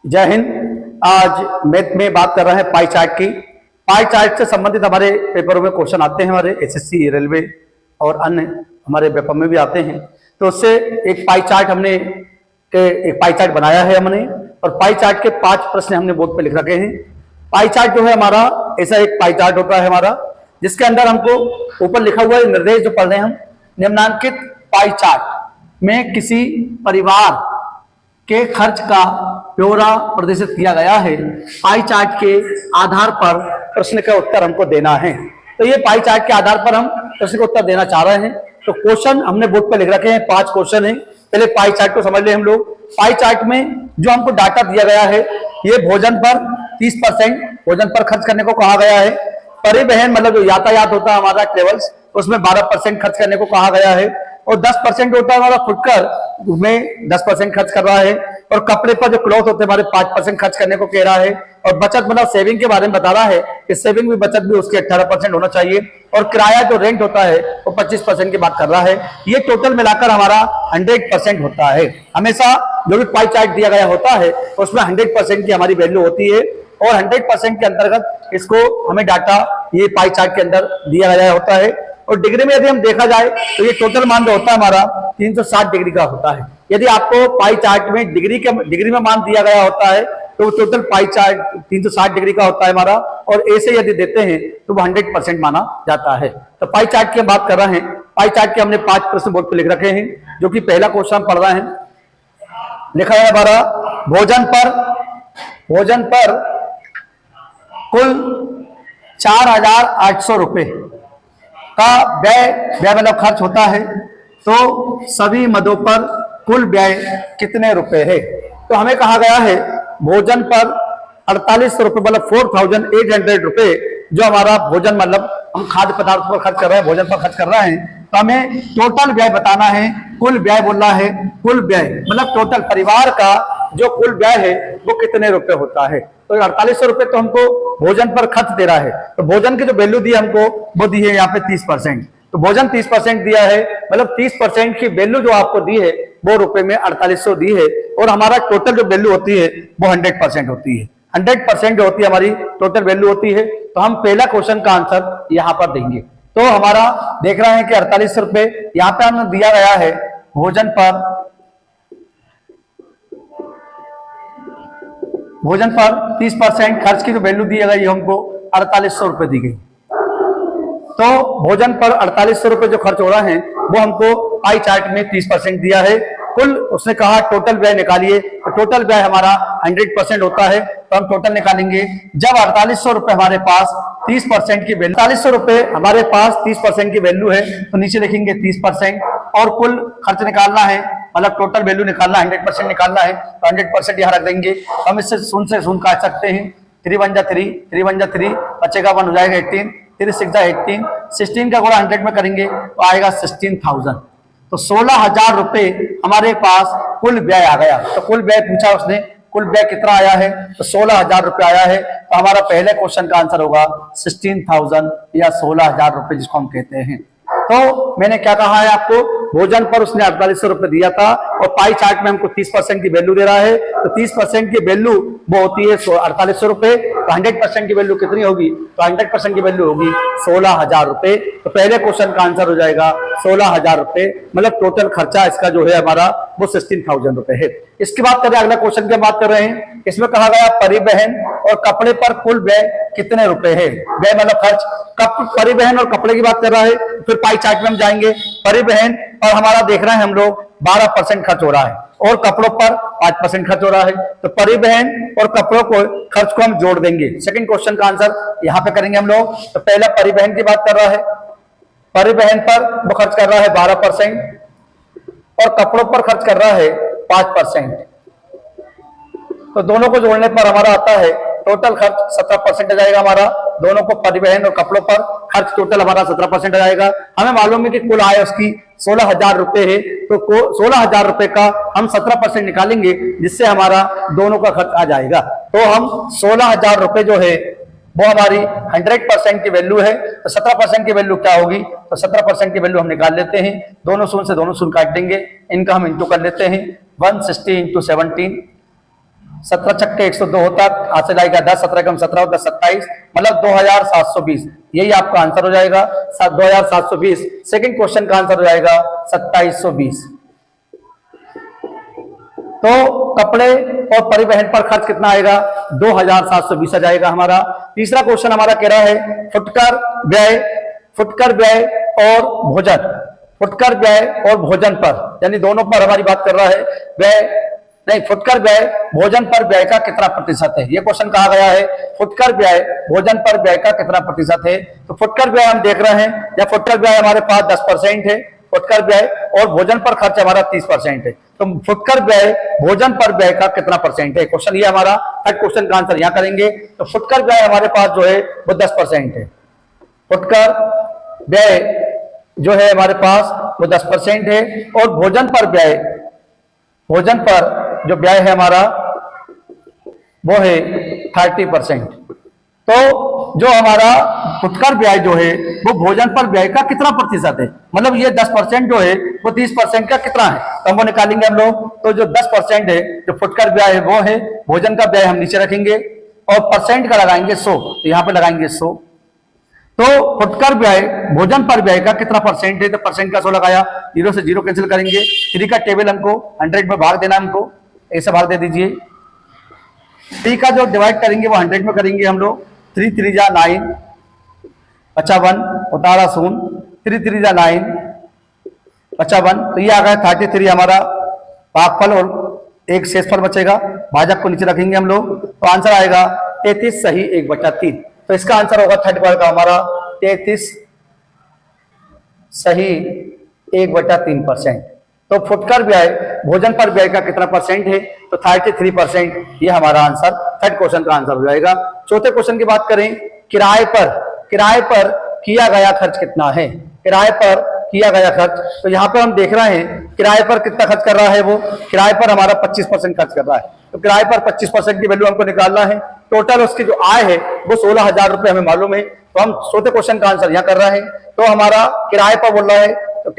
जय हिंद। आज मैथ में बात कर रहे हैं पाई चार्ट की। पाई चार्ट से संबंधित हमारे पेपरों में क्वेश्चन आते हैं, हमारे एसएससी, रेलवे और अन्य हमारे पेपर में भी आते हैं। तो उससे एक पाई चार्ट एक पाई चार्ट बनाया है हमने, और पाई चार्ट के 5 प्रश्न हमने बोर्ड पे लिख रखे हैं। पाई चार्ट जो है हमारा, ऐसा एक पाई चार्ट होता है हमारा, जिसके अंदर हमको ऊपर लिखा हुआ है निर्देश जो पढ़ रहे हैं हम, निम्नांकित पाई चार्ट में किसी परिवार के खर्च का ब्यौरा प्रदर्शित किया गया है। पाई चार्ट के आधार पर प्रश्न का उत्तर हमको देना है। तो ये पाई चार्ट के आधार पर हम प्रश्न का उत्तर देना चाह रहे हैं। तो क्वेश्चन हमने बोर्ड पे लिख रखे हैं, 5 क्वेश्चन हैं। पहले पाई चार्ट को समझ ले हम लोग। पाई चार्ट में जो हमको डाटा दिया गया है, ये भोजन पर 30% भोजन पर खर्च करने को कहा गया है। परिवहन मतलब जो यातायात होता है हमारा, ट्रेवल्स, उसमें 12% खर्च करने को कहा गया है। और 10% होता है हमारा फुटकर, उसमें 10% खर्च कर रहा है। और कपड़े पर जो क्लॉथ होते हैं हमारे 5% खर्च करने को कह रहा है। और बचत मतलब सेविंग के बारे में बता रहा है कि सेविंग भी, बचत भी उसके 18% होना चाहिए। और किराया जो रेंट होता है वो 25% की बात कर रहा है। ये टोटल मिलाकर हमारा 100% होता है। हमेशा जो भी पाई चार्ट दिया गया होता है उसमें 100% की हमारी वैल्यू होती है। और 100% के अंतर्गत इसको हमें डाटा ये पाई चार्ट के अंदर दिया गया होता है। और डिग्री में यदि हम देखा जाए तो ये टोटल मान जो होता है हमारा 360 डिग्री का होता है। यदि आपको पाई चार्ट में डिग्री में मान दिया गया होता है तो टोटल पाई चार्ट 360 डिग्री का होता है हमारा। और ऐसे यदि देते हैं तो वो 100% माना जाता है। तो पाई चार्ट की हम बात कर रहे हैं। पाई चार्ट के हमने 5 प्रश्न बोर्ड पर लिख रखे हैं, जो कि पहला क्वेश्चन हम पढ़ रहे हैं। लिखा है हमारा, भोजन पर कुल 4800 रुपए का व्यय मतलब खर्च होता है। तो सभी मदों पर कुल व्यय कितने रुपए है? तो हमें कहा गया है भोजन पर 4800 रुपए मतलब 4800 रुपए जो हमारा भोजन मतलब हम खाद्य पदार्थ पर खर्च कर रहे हैं, भोजन पर खर्च कर रहे हैं। तो हमें टोटल व्यय बताना है। कुल व्यय बोलना है, कुल व्यय मतलब टोटल परिवार का जो कुल व्यय है वो कितने रुपए होता है। तो 4800 रुपए तो हमको भोजन पर खर्च दे रहा है। तो भोजन की जो वैल्यू दी हमको वो दी है यहाँ पे 30%। तो भोजन 30% दिया है, मतलब 30% की वैल्यू जो आपको दी है वो रुपए में 4800 दी है। और हमारा टोटल जो वैल्यू होती है वो 100% होती है। 100% जो होती है हमारी टोटल वैल्यू होती है। तो हम पहला क्वेश्चन का आंसर यहाँ पर देंगे। तो हमारा देख रहे हैं कि 4800 रुपए यहाँ पे हमें दिया गया है। भोजन पर 30% खर्च की जो वैल्यू दी गई हमको 4800 रुपए दी गई। तो भोजन पर 4800 रुपए जो खर्च हो रहा है वो हमको पाई चार्ट में 30% दिया है। कुल उसने कहा टोटल व्यय निकालिए। तो टोटल व्यय हमारा 100% होता है। तो हम टोटल निकालेंगे। जब 4800 रुपए हमारे पास 30% की वैल्यू, 4800 रुपए हमारे पास 30% की वैल्यू है, तो नीचे लिखेंगे 30%। और कुल खर्च निकालना है, मतलब टोटल वैल्यू निकालना है, 100% निकालना है। तो 100% यहाँ रख देंगे। हम इससे शून्य काट सकते हैं। 3 1 जा 3, 3 1 जा 3, बचेगा 1 हो जाएगा 18, 3 6 जा 18, 16 का गुणा 100 में करेंगे तो आएगा 16,000। तो 16,000 रुपए हमारे पास कुल व्यय आ गया। तो कुल व्यय पूछा उसने, कुल व्यय कितना आया है? तो 16,000 रुपए आया है। तो हमारा पहले क्वेश्चन का आंसर होगा 16,000 या 16,000 रुपए, जिसको हम कहते हैं। तो मैंने क्या कहा है आपको, भोजन पर उसने 4800 रुपए दिया था और पाई चार्ट में हमको 30% की वैल्यू दे रहा है। तो 30% की वैल्यू वो होती है 4800 रुपए। तो 100% की वैल्यू कितनी होगी? तो 100% की वैल्यू होगी 16,000 रुपए। तो पहले क्वेश्चन का आंसर हो जाएगा 16,000 रुपए, मतलब टोटल खर्चा इसका जो है हमारा वो 16,000 रुपए है। इसके बाद करें अगला क्वेश्चन की बात कर रहे हैं। इसमें कहा गया परिवहन और कपड़े पर कुल व्यय कितने रुपए है? व्यय मतलब खर्च। परिवहन और कपड़े की बात कर रहा है। फिर पाई चार्ट में हम जाएंगे। परिवहन और हमारा देख रहे हैं हम लोग 12% खर्च हो रहा है और कपड़ों पर 5% खर्च हो रहा है। तो परिवहन और कपड़ों को खर्च को हम जोड़ देंगे। सेकंड क्वेश्चन का आंसर यहाँ पे करेंगे हम लोग। तो पहला परिवहन की बात कर रहा है। परिवहन पर वो खर्च कर रहा है 12% और कपड़ों पर खर्च कर रहा है 5%। तो दोनों को जोड़ने पर हमारा आता है टोटल खर्च 17% आ जाएगा हमारा। दोनों को परिवहन और कपड़ों पर खर्च टोटल हमारा 17% आ जाएगा। हमें मालूम है कि कुल आय उसकी 16,000 रुपए है। तो 16,000 रुपए का हम 17% निकालेंगे, जिससे हमारा दोनों का खर्च आ जाएगा। तो हम 16,000 रुपए जो है वो हमारी 100% की वैल्यू है। तो 17% की वैल्यू क्या होगी? तो 17% की वैल्यू हम निकाल लेते हैं। दोनों शून्य से दोनों शून्य काट देंगे, इनका हम इंटू कर लेते हैं। 160 × 17, 17 छक्के 102 होता, हाथ से लाएगा 10, 17 कम 17 होता 27, मतलब 2720। यही आपका आंसर हो जाएगा 2720। सेकंड क्वेश्चन का आंसर हो जाएगा 2720। तो कपड़े और परिवहन पर खर्च कितना आएगा? 2720 आ जाएगा हमारा। तीसरा क्वेश्चन हमारा कह रहा है फुटकर व्यय और भोजन, फुटकर व्यय और भोजन पर, यानी दोनों पर हमारी बात कर रहा है। व्यय नहीं, फुटकर व्यय भोजन पर व्यय का कितना प्रतिशत है, ये क्वेश्चन कहा गया है। फुटकर व्यय भोजन पर व्यय का कितना प्रतिशत है? तो फुटकर व्यय हम देख रहे हैं, या फुटकर व्यय हमारे पास 10% है, फुटकर व्यय और भोजन पर खर्च हमारा 30% है। तो फुटकर व्यय भोजन पर व्यय का कितना परसेंट है? क्वेश्चन ये हमारा थर्ड क्वेश्चन का आंसर यहां करेंगे। तो फुटकर व्यय हमारे पास जो है वो 10% है। फुटकर व्यय जो है हमारे पास वो 10% है, और भोजन पर व्यय, भोजन पर जो व्यय है हमारा वो है 30%। तो जो हमारा फुटकर व्यय जो है वो भोजन पर व्यय का कितना प्रतिशत है, मतलब ये 10% जो है वो 30% का कितना है, तो हम वो निकालेंगे हम लोग। तो जो 10% है जो फुटकर व्यय है वो है, भोजन का व्यय हम नीचे रखेंगे और परसेंट का लगाएंगे 100, तो यहाँ पे लगाएंगे 100। तो फुटकर व्यय भोजन पर व्यय का कितना परसेंट है, तो परसेंट का 100 लगाया, 0 से 0 कैंसिल करेंगे। 3 का टेबल हमको 100 में भाग देना, हमको ऐसा भाग दे दीजिए। 3 का जो डिवाइड करेंगे वो 100 में करेंगे हम लोग। 3 3 जा 9, 55 उतारा 0, 3 3 जा 9, 55, तो ये आ गया 33 हमारा भागफल, और एक शेषफल बचेगा, भाजक को नीचे रखेंगे हम लोग। तो आंसर आएगा 33 सही 1/3। तो इसका आंसर होगा थर्ड पार्ट का हमारा 33 सही 1/3%। तो फुटकर व्यय भोजन पर व्यय का कितना परसेंट है, तो 33%, ये हमारा आंसर थर्ड क्वेश्चन का आंसर हो जाएगा। चौथे क्वेश्चन की बात करें, किराए पर किया गया खर्च कितना है? किराए पर किया गया खर्च, तो यहाँ पर हम देख रहे हैं किराए पर कितना खर्च कर रहा है वो, किराए पर हमारा 25% खर्च कर रहा है। तो किराए पर 25% की वैल्यू हमको निकालना है। टोटल उसकी जो आय है वो 16,000 रुपए हमें मालूम है, तो हम चौथे क्वेश्चन का आंसर यहाँ कर रहे हैं। तो हमारा किराए पर बोल रहा है, तो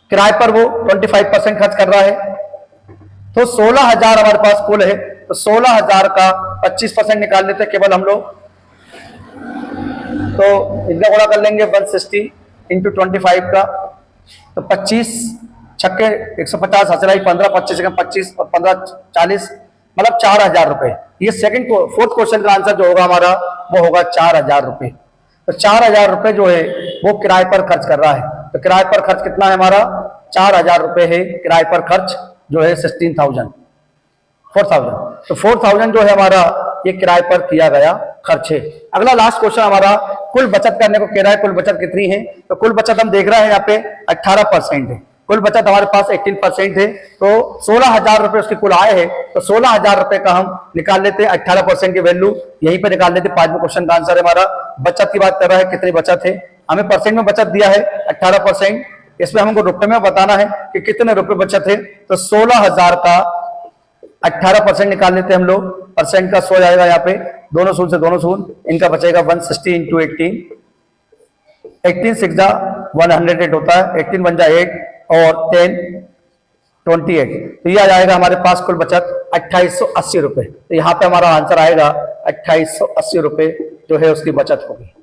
किराए पर वो 25% खर्च कर रहा है। तो 16,000 हमारे पास कुल है, तो 16,000 का 25% निकाल लेते हैं केवल हम लोग। तो इनका गुणा कर लेंगे 160 इंटू 25 का, तो 25 छक्के 150, हसराई 15, 25 25 और 15 40, मतलब 4,000 रुपए। ये फोर्थ क्वेश्चन का आंसर जो होगा हमारा वो होगा 4,000 रुपए। तो 4,000 रुपए जो है वो किराए पर खर्च कर रहा है। तो किराए पर खर्च कितना है हमारा? 4,000 रुपए है किराए पर खर्च, जो है 4,000। तो 4,000 जो है हमारा ये किराए पर किया गया खर्च है। अगला लास्ट क्वेश्चन हमारा कुल बचत करने को कह रहा है। कुल बचत कितनी है? तो कुल बचत हम देख रहे हैं यहाँ पे 18% है। कुल बचत हमारे पास 18% है। तो 16,000 रुपए उसकी कुल आय है, तो 16,000 रुपए का हम निकाल लेते हैं 18% की वैल्यू यहीं पे निकाल लेते हैं। 5वें क्वेश्चन का आंसर है हमारा। बचत की बात कर रहा है, कितनी बचत है, हमें परसेंट में बचत दिया है 18%, इसमें हमको रुपए में बताना है कि कितने रुपए बचत है। तो 16,000 का 18% निकाल लेते हैं हम लोग, परसेंट का 100 जाएगा यहाँ पे, दोनों शून्य से दोनों शून्य, इनका बचेगा 160 इंटू 18, 18 6 जा 108 होता है, 18 1 जा 8 और 10 28, तो ये आ जाएगा हमारे पास कुल बचत 2880 रुपए। तो यहाँ पे हमारा आंसर आएगा 2880 रुपए जो है उसकी बचत होगी।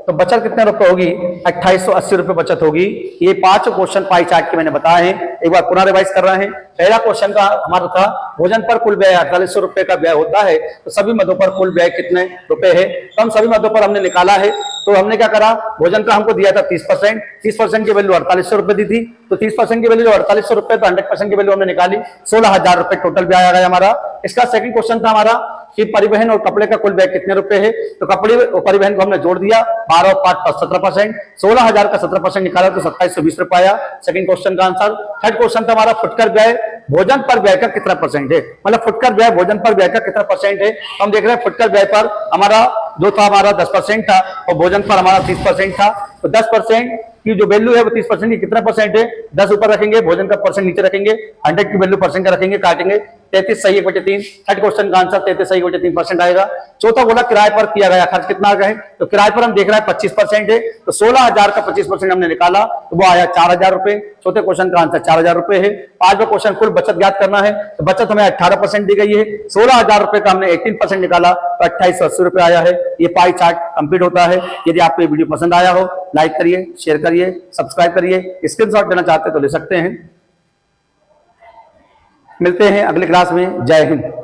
तो बचत कितने रुपए होगी? 2880 रुपए बचत होगी। ये 5 क्वेश्चन पाई चार्ट के मैंने बताए हैं, एक बार पुनः रिवाइज कर रहे हैं। पहला क्वेश्चन का हमारा था भोजन पर कुल व्यय 4800 रुपए का व्यय होता है, तो सभी मदों पर कुल व्यय कितने रुपए है? तो हम सभी मदों पर हमने निकाला है। तो हमने क्या करा, भोजन का हमको दिया था 30%, 30% की वैल्यू 4800 रुपए दी थी, तो 30% की वैल्यू 4800 रुपए, तो 100% की वैल्यू हमने निकाली, 16,000 रुपए टोटल व्यय आ गया हमारा। इसका सेकंड क्वेश्चन था हमारा कि परिवहन और कपड़े का कुल व्यय कितने रुपए है? तो कपड़े और परिवहन को हमने जोड़ दिया, 12 और 5 17%, 16,000 का 17% निकाला तो 2720 रुपए आया। सेकंड क्वेश्चन का आंसर। थर्ड क्वेश्चन था हमारा फुटकर व्यय भोजन पर व्यय का कितना परसेंट है, मतलब फुटकर व्यय भोजन पर व्यय का कितना परसेंट है। तो हम देख रहे हैं फुटकर व्यय पर हमारा जो था हमारा 10% था और भोजन पर हमारा 30% था। तो 10% की जो वैल्यू है वो 30% की कितना परसेंट है? 10 ऊपर रखेंगे, भोजन का परसेंट नीचे रखेंगे, 100 की वैल्यू परसेंट का रखेंगे, काटेंगे, 33 सही 1/3। थर्ड क्वेश्चन का आंसर 33 सही 1/3% आएगा। चौथा बोला किराए पर किया गया खर्च कितना आ गया है, तो किराए पर हम देख रहे हैं 25% है, तो 16,000 का 25% हमने निकाला तो वो आया 4,000 रुपए। चौथे क्वेश्चन का आंसर 4,000 रुपए है। पांचवा क्वेश्चन कुल बचत ज्ञात करना है, तो बचत हमें 18% दी गई है। 16,000 रुपए का हमने 18% निकाला तो 2880 रुपए आया है। ये पाई चार्ट कंप्लीट होता है। यदि आपको ये वीडियो पसंद आया हो, लाइक करिए, शेयर करिए, सब्सक्राइब करिए। स्क्रीनशॉट लेना चाहते तो ले सकते हैं। मिलते हैं अगली क्लास में। जय हिंद।